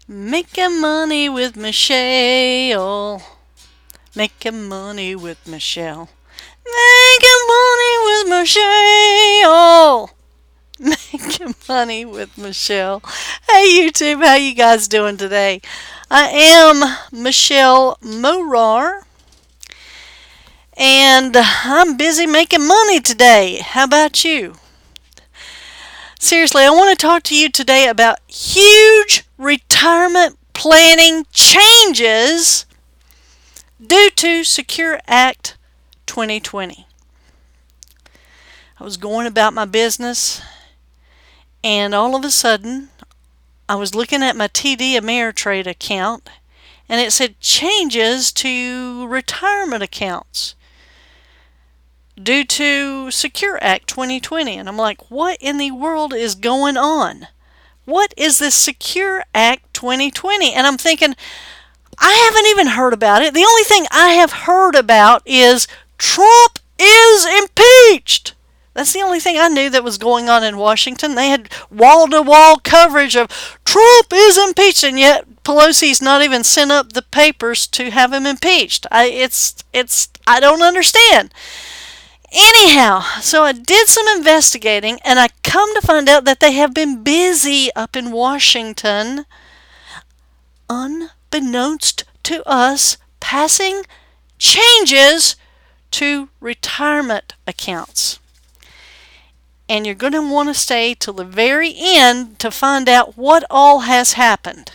Making money with Michelle. Making money with Michelle. Making money with Michelle. Making money with Michelle. Hey YouTube, how you guys doing today? I am Michelle Morar, and I'm busy making money today. How about you? Seriously, I want to talk to you today about huge retirement planning changes due to Secure Act 2020. I was going about my business, and all of a sudden, I was looking at my TD Ameritrade account, and it said changes to retirement accounts due to Secure Act 2020. And I'm like, what in the world is going on? What is this Secure Act 2020? And I'm thinking, I haven't even heard about it. The only thing I have heard about is Trump is impeached. That's the only thing I knew that was going on in Washington. They had wall-to-wall coverage of Trump is impeached, and yet Pelosi's not even sent up the papers to have him impeached. I don't understand. Anyhow, so I did some investigating, and I come to find out that they have been busy up in Washington, unbeknownst to us, passing changes to retirement accounts. And you're going to want to stay till the very end to find out what all has happened.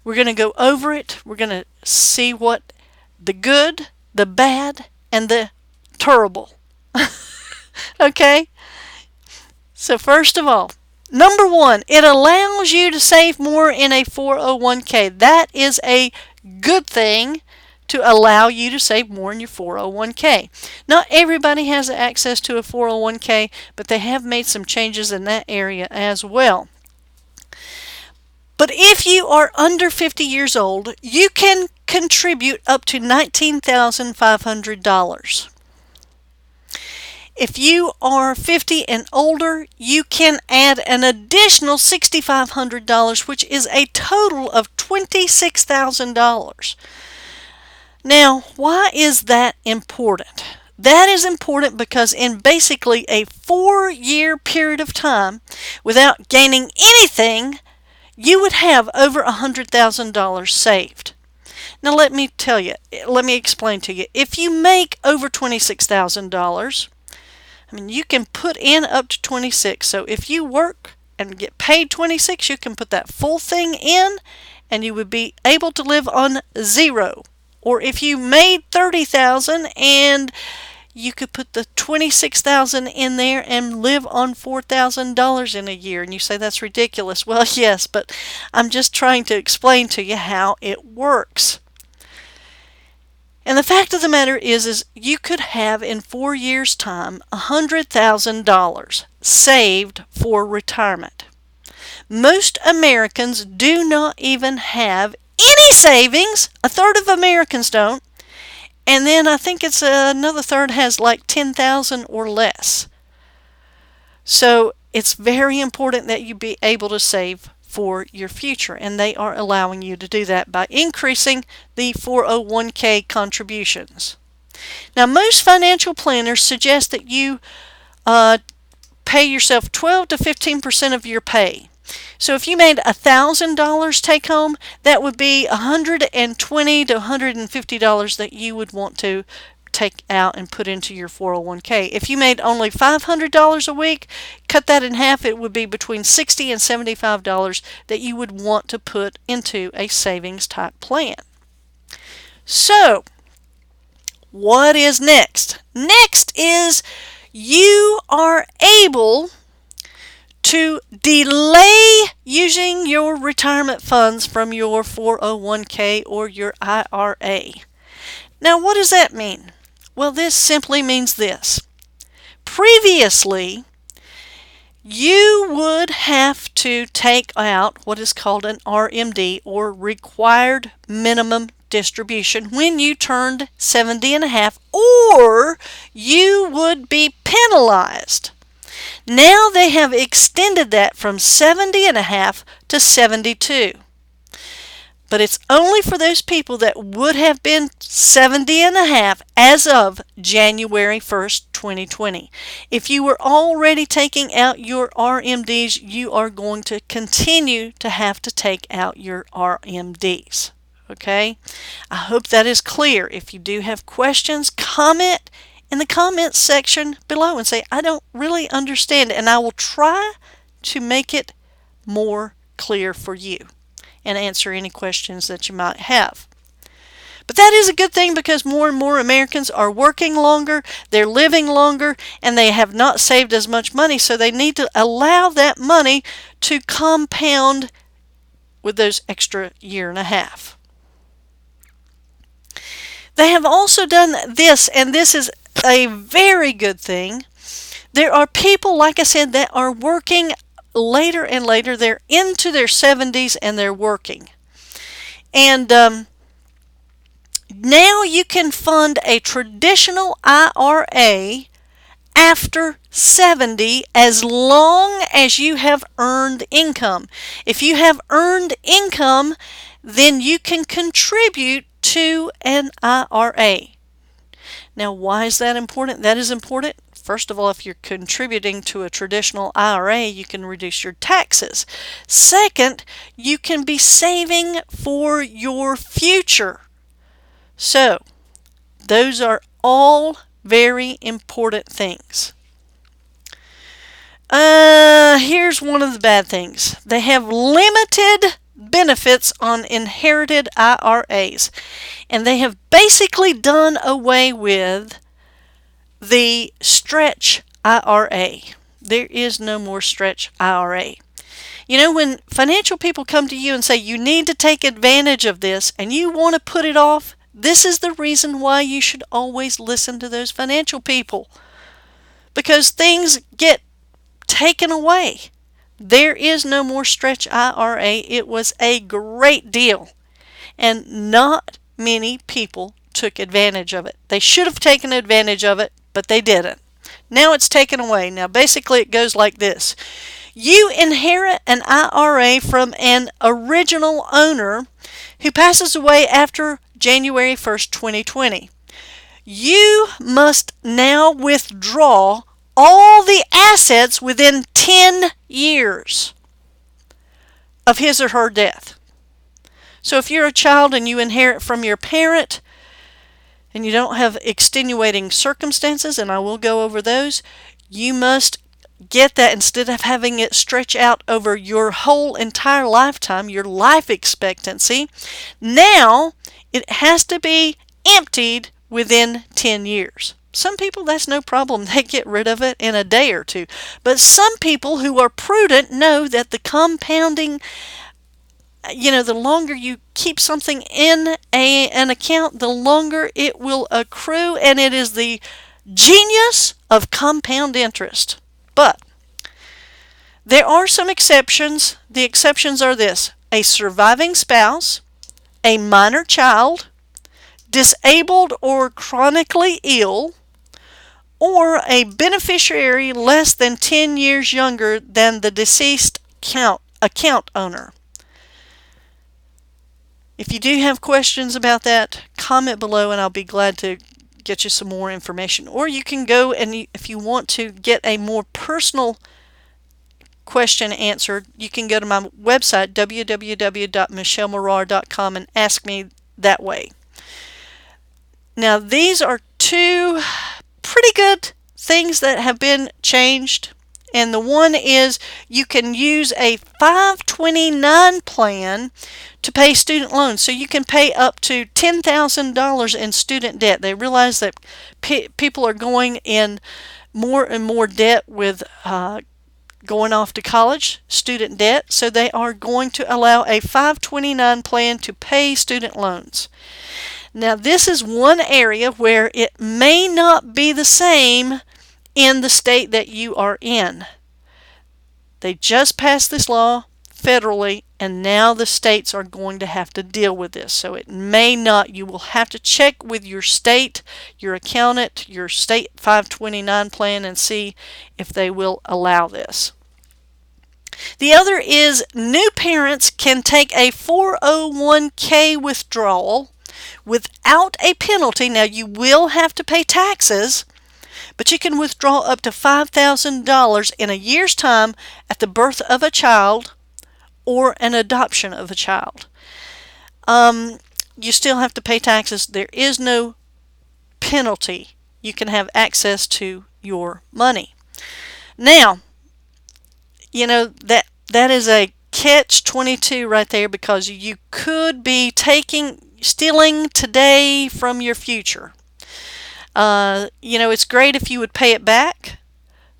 We're going to go over it. We're going to see what the good, the bad, and the terrible. Okay? So first of all, number one, it allows you to save more in a 401k. That is a good thing, to allow you to save more in your 401k. Not everybody has access to a 401k, but they have made some changes in that area as well. But if you are under 50 years old, you can contribute up to $19,500. If you are 50 and older, you can add an additional $6,500, which is a total of $26,000. Now, why is that important? That is important because in basically a 4-year period of time, without gaining anything, you would have over $100,000 saved. Now let me explain to you. If you make over $26,000, you can put in up to 26. So if you work and get paid 26, you can put that full thing in and you would be able to live on zero. Or if you made $30,000 and you could put the $26,000 in there and live on $4,000 in a year. And you say that's ridiculous. Well, yes, but I'm just trying to explain to you how it works. And the fact of the matter is you could have in 4 years' time $100,000 saved for retirement. Most Americans do not even have any savings. A third of Americans don't. And then I think it's another third has like $10,000 or less. So it's very important that you be able to save for your future, and they are allowing you to do that by increasing the 401k contributions. Now, most financial planners suggest that you pay yourself 12 to 15% of your pay. So if you made $1,000 take home, that would be $120 to $150 that you would want to take out and put into your 401k. If you made only $500 a week, cut that in half, it would be between $60 and $75 that you would want to put into a savings type plan. So, what is next? Next is you are able to delay using your retirement funds from your 401k or your IRA. Now, what does that mean? Well, this simply means this. Previously, you would have to take out what is called an RMD, or required minimum distribution, when you turned 70 and a half, or you would be penalized. Now they have extended that from 70 and a half to 72. But it's only for those people that would have been 70 and a half as of January 1st, 2020. If you were already taking out your RMDs, you are going to continue to have to take out your RMDs. Okay? I hope that is clear. If you do have questions, comment in the comments section below and say, I don't really understand it, and I will try to make it more clear for you and answer any questions that you might have. But that is a good thing, because more and more Americans are working longer, they're living longer, and they have not saved as much money, so they need to allow that money to compound with those extra year and a half. They have also done this, and this is a very good thing. There are people, like I said, that are working later and later. They're into their 70s and they're working. And now you can fund a traditional IRA after 70 as long as you have earned income. If you have earned income, then you can contribute to an IRA. Now, why is that important? That is important. First of all, if you're contributing to a traditional IRA, you can reduce your taxes. Second, you can be saving for your future. So, those are all very important things. Here's one of the bad things. They have limited benefits on inherited IRAs, and they have basically done away with the stretch IRA. There is no more stretch IRA. You know, when financial people come to you and say you need to take advantage of this and you want to put it off, this is the reason why you should always listen to those financial people, because things get taken away. There is no more stretch IRA. It was a great deal, and not many people took advantage of it. They should have taken advantage of it, but they didn't. Now it's taken away. Now basically it goes like this. You inherit an IRA from an original owner who passes away after January 1st, 2020. You must now withdraw all the assets within 10 years of his or her death. So if you're a child and you inherit from your parent and you don't have extenuating circumstances, and I will go over those, you must get that, instead of having it stretch out over your whole entire lifetime, your life expectancy. Now it has to be emptied within 10 years. Some people, that's no problem. They get rid of it in a day or two. But some people who are prudent know that the compounding, the longer you keep something in an account, the longer it will accrue, and it is the genius of compound interest. But there are some exceptions. The exceptions are this: a surviving spouse, a minor child, disabled or chronically ill, or a beneficiary less than 10 years younger than the deceased account owner. If you do have questions about that, comment below and I'll be glad to get you some more information. Or you can go and, if you want to get a more personal question answered, you can go to my website, www.michellemorar.com, and ask me that way. Now, these are two pretty good things that have been changed. And the one is you can use a 529 plan to pay student loans. So you can pay up to $10,000 in student debt. They realize that people are going in more and more debt with going off to college, student debt. So they are going to allow a 529 plan to pay student loans. Now, this is one area where it may not be the same in the state that you are in. They just passed this law federally, and now the states are going to have to deal with this. So it may not. You will have to check with your state, your accountant, your state 529 plan, and see if they will allow this. The other is new parents can take a 401k withdrawal without a penalty. Now, you will have to pay taxes, but you can withdraw up to $5,000 in a year's time at the birth of a child or an adoption of a child. You still have to pay taxes. There is no penalty. You can have access to your money. Now, that is a catch-22 right there, because you could be stealing today from your future. It's great if you would pay it back,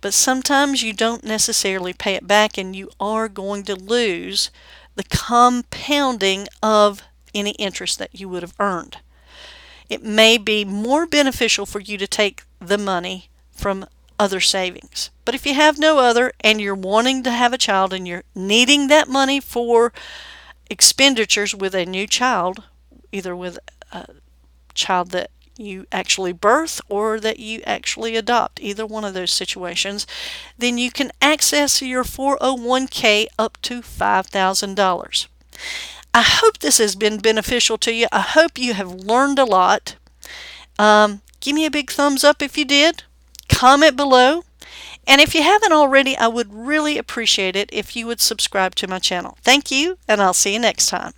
but sometimes you don't necessarily pay it back, and you are going to lose the compounding of any interest that you would have earned. It may be more beneficial for you to take the money from other savings. But if you have no other and you're wanting to have a child and you're needing that money for expenditures with a new child, either with a child that you actually birth or that you actually adopt, either one of those situations, then you can access your 401k up to $5,000. I hope this has been beneficial to you. I hope you have learned a lot. Give me a big thumbs up if you did. Comment below. And if you haven't already, I would really appreciate it if you would subscribe to my channel. Thank you, and I'll see you next time.